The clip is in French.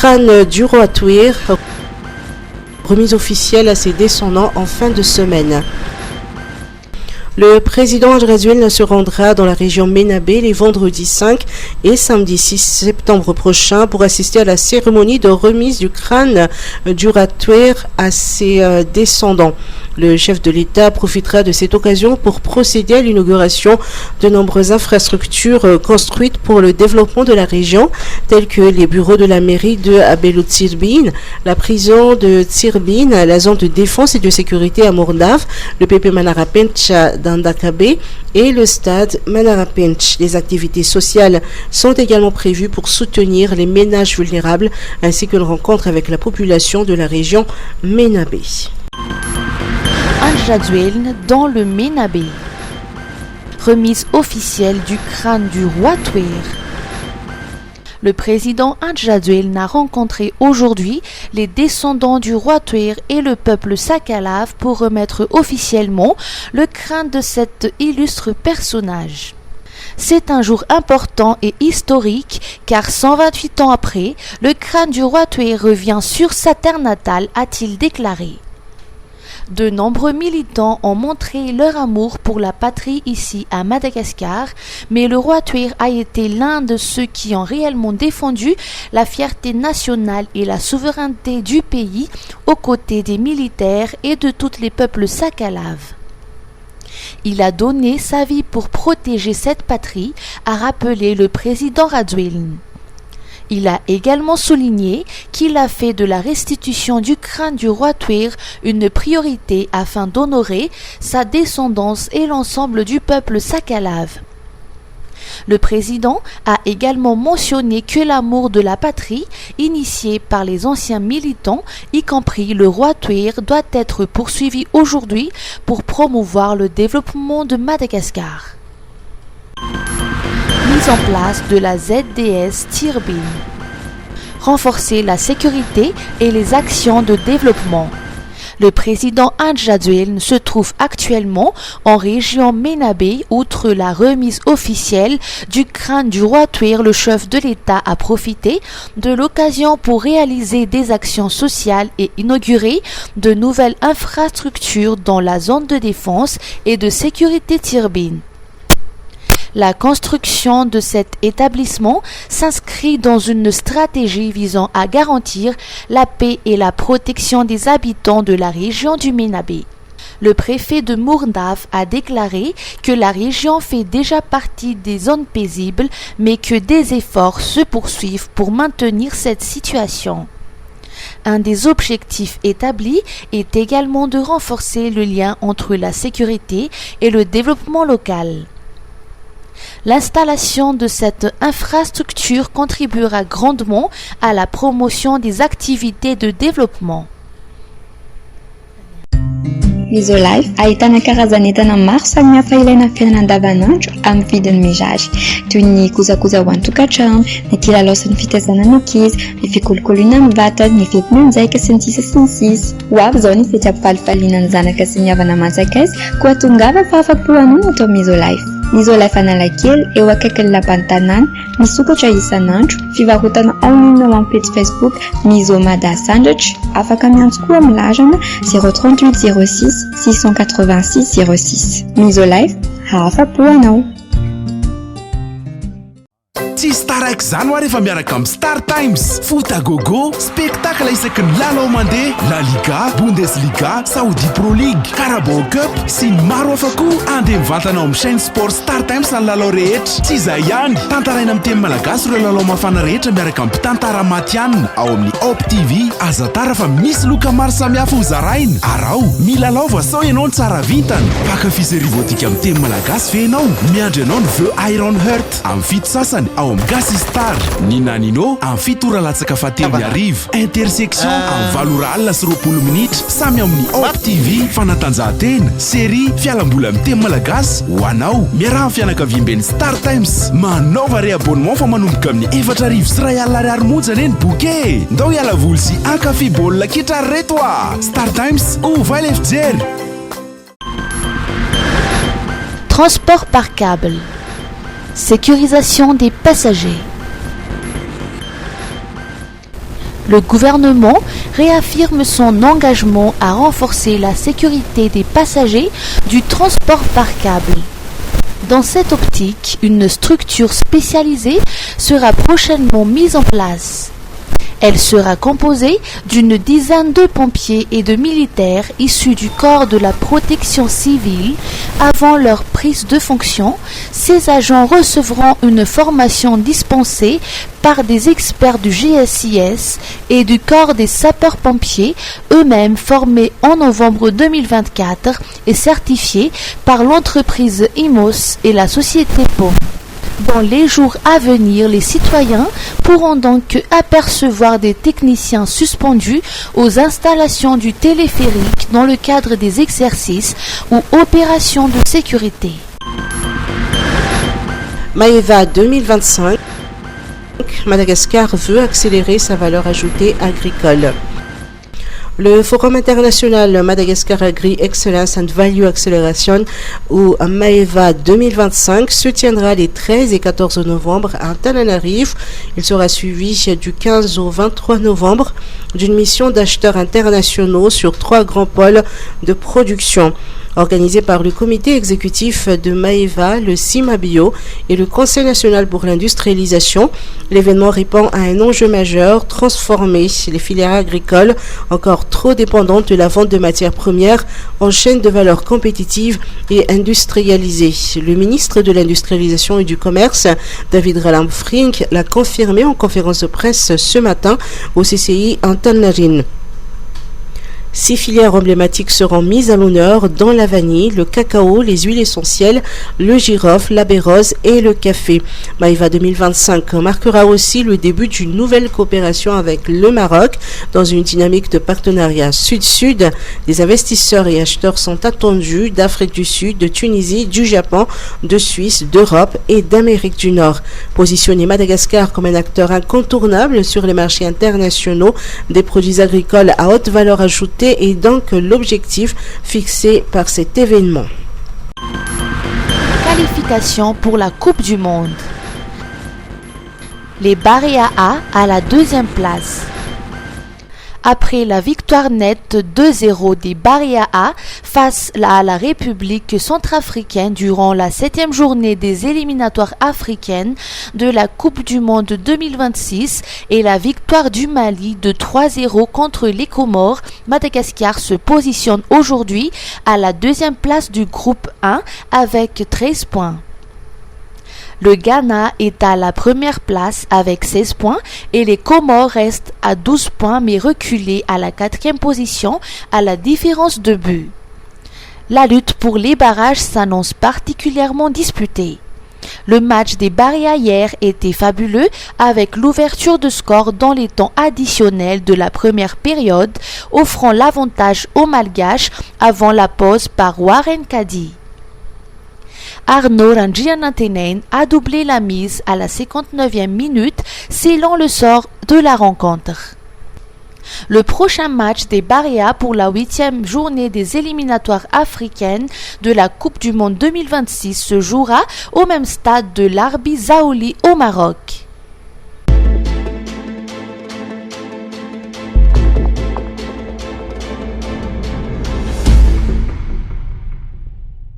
crâne du roi Touir, remise officielle à ses descendants en fin de semaine. Le président Adjadjuel se rendra dans la région Ménabé les vendredis 5 et samedi 6 septembre prochains pour assister à la cérémonie de remise du crâne du roi Touir à ses descendants. Le chef de l'État profitera de cette occasion pour procéder à l'inauguration de nombreuses infrastructures construites pour le développement de la région, telles que les bureaux de la mairie de Abelo-Tsirbin, la prison de Tsirbin, la zone de défense et de sécurité à Mourdav, le PP Manarapench d'Andakabe et le stade Manarapench. Les activités sociales sont également prévues pour soutenir les ménages vulnérables ainsi que une rencontre avec la population de la région Ménabé. Adjadjuel dans le Ménabé. Remise officielle du crâne du roi Touir. Le président Adjadjuel a rencontré aujourd'hui les descendants du roi Touir et le peuple Sakalav pour remettre officiellement le crâne de cet illustre personnage. C'est un jour important et historique car 128 ans après, le crâne du roi Touir revient sur sa terre natale, a-t-il déclaré. De nombreux militants ont montré leur amour pour la patrie ici à Madagascar, mais le roi Touir a été l'un de ceux qui ont réellement défendu la fierté nationale et la souveraineté du pays aux côtés des militaires et de tous les peuples sakalaves. Il a donné sa vie pour protéger cette patrie, a rappelé le président Adjadjuel. Il a également souligné qu'il a fait de la restitution du crâne du roi Touir une priorité afin d'honorer sa descendance et l'ensemble du peuple sakalave. Le président a également mentionné que l'amour de la patrie, initié par les anciens militants, y compris le roi Touir, doit être poursuivi aujourd'hui pour promouvoir le développement de Madagascar. Mise en place de la ZDS Tsirbin. Renforcer la sécurité et les actions de développement. Le président Adjadjuel se trouve actuellement en région Ménabé. Outre la remise officielle du crâne du roi Touir, le chef de l'État a profité de l'occasion pour réaliser des actions sociales et inaugurer de nouvelles infrastructures dans la zone de défense et de sécurité Tsirbin. La construction de cet établissement s'inscrit dans une stratégie visant à garantir la paix et la protection des habitants de la région du Ménabé. Le préfet de Mourdav a déclaré que la région fait déjà partie des zones paisibles, mais que des efforts se poursuivent pour maintenir cette situation. Un des objectifs établis est également de renforcer le lien entre la sécurité et le développement local. L'installation de cette infrastructure contribuera grandement à la promotion des activités de développement. Misolife ahitana karazan'entana maro samihafa ilaina amin'ny fiainana andavanandro amin'ny vidiny mirary toy ny kojakoja ho an-tokantrano, ny kilalao sy ny fitaizana ny ankizy, ny fikolokoloina amin'ny vatana, ny fetim-monjaika sy ny sisa sy ny sisa. Ho avy izao ny fihetsam-palifaliana ny zanaka sy ny havana manjakaiza koa tongava fa afa-po hanao atao Misolife. Misolife Analakely eo akaikin'ny lapan'ny tanàna, misokatra isan'andro, fivarotana en ligne ao amin'ny page Facebook Miso Madasandratra, afaka miantso koa amin'ny laharana 038 06 686 06. Misolife, afa-po anao. Tsisy taraiky zany ho rehefa miaraka amin'ny Star Times. Foot à gogo, spectacle isaky ny lalao mandeha, La Liga, Bundesliga, Saudi Pro League, Carabao Cup sy ny maro hafa koa. Andeha mivantanao amin'ny chaîne sport Star Times ny lalao rehetra. Tsy izay ihany, tantaraina amin'ny teny malagasy ireo lalao mafana rehetra miaraka amin'ny mpitantara matianina ao amin'ny Op TV. Aza tara fa misy loka maro samihafa ho zaraina. Arao, milalao voasao ianao ny tsara vintana. Pakafisy rivotika amin'ny teny malagasy fe ianao. Miandry ianao ny veo Iron Heart amin'ny fito sasany ao amin'ny Gasy Star. Ny Nanino amin'ny fito ora latsaka fahatelo arivo. Intersection amin'ny 20 alina sy 20 minitra samy amin'ny Op TV. Fanatanjahantena, série, fialambola amin'ny teny malagasy ho anao. Miaraha fianakaviam-ben'ny Star Times. Manova re-abonnement fa manomboka amin'ny 4,00 sy 2 alina ariary monja eny bouquet. Ndao hiala voly sy ankafy baolina kitra reto a. Star Times, ouvre les fijery. Transport par câble. Sécurisation des passagers. Le gouvernement réaffirme son engagement à renforcer la sécurité des passagers du transport par câble. Dans cette optique, une structure spécialisée sera prochainement mise en place. Elle sera composée d'une dizaine de pompiers et de militaires issus du corps de la protection civile. Avant leur prise de fonction, ces agents recevront une formation dispensée par des experts du GSIS et du corps des sapeurs-pompiers, eux-mêmes formés en novembre 2024 et certifiés par l'entreprise IMOS et la société POM. Dans les jours à venir, les citoyens pourront donc apercevoir des techniciens suspendus aux installations du téléphérique dans le cadre des exercices ou opérations de sécurité. Maeva 2025, Madagascar veut accélérer sa valeur ajoutée agricole. Le Forum international Madagascar Agri Excellence and Value Acceleration ou Maeva 2025 se tiendra les 13 et 14 novembre à Antananarivo. Il sera suivi du 15 au 23 novembre d'une mission d'acheteurs internationaux sur 3 grands pôles de production. Organisé par le comité exécutif de Maeva, le CIMABio et le Conseil national pour l'industrialisation, l'événement répond à un enjeu majeur, transformer les filières agricoles encore trop dépendantes de la vente de matières premières en chaîne de valeur compétitive et industrialisée. Le ministre de l'Industrialisation et du Commerce, David Ralam-Frink, l'a confirmé en conférence de presse ce matin au CCI Antananarivo. 6 filières emblématiques seront mises à l'honneur dans la vanille, le cacao, les huiles essentielles, le girofle, la baie rose et le café. Maeva 2025 marquera aussi le début d'une nouvelle coopération avec le Maroc dans une dynamique de partenariat sud-sud. Des investisseurs et acheteurs sont attendus d'Afrique du Sud, de Tunisie, du Japon, de Suisse, d'Europe et d'Amérique du Nord. Positionner Madagascar comme un acteur incontournable sur les marchés internationaux des produits agricoles à haute valeur ajoutée est donc l'objectif fixé par cet événement. Qualification pour la Coupe du Monde. Les Barea A à la 2e place. Après la victoire nette 2-0 des Barea A face à la République centrafricaine durant la 7e journée des éliminatoires africaines de la Coupe du Monde 2026 et la victoire du Mali de 3-0 contre les Comores, Madagascar se positionne aujourd'hui à la 2e place du groupe 1 avec 13 points. Le Ghana est à la première place avec 16 points et les Comores restent à 12 points mais reculés à la 4e position à la différence de but. La lutte pour les barrages s'annonce particulièrement disputée. Le match des Barea hier était fabuleux avec l'ouverture de score dans les temps additionnels de la première période, offrant l'avantage aux Malgaches avant la pause par Warren Kadi. Arnaud Rangianantenain a doublé la mise à la 59e minute, scellant le sort de la rencontre. Le prochain match des Barea pour la 8e journée des éliminatoires africaines de la Coupe du Monde 2026 se jouera au même stade de l'Arbi Zaouli au Maroc.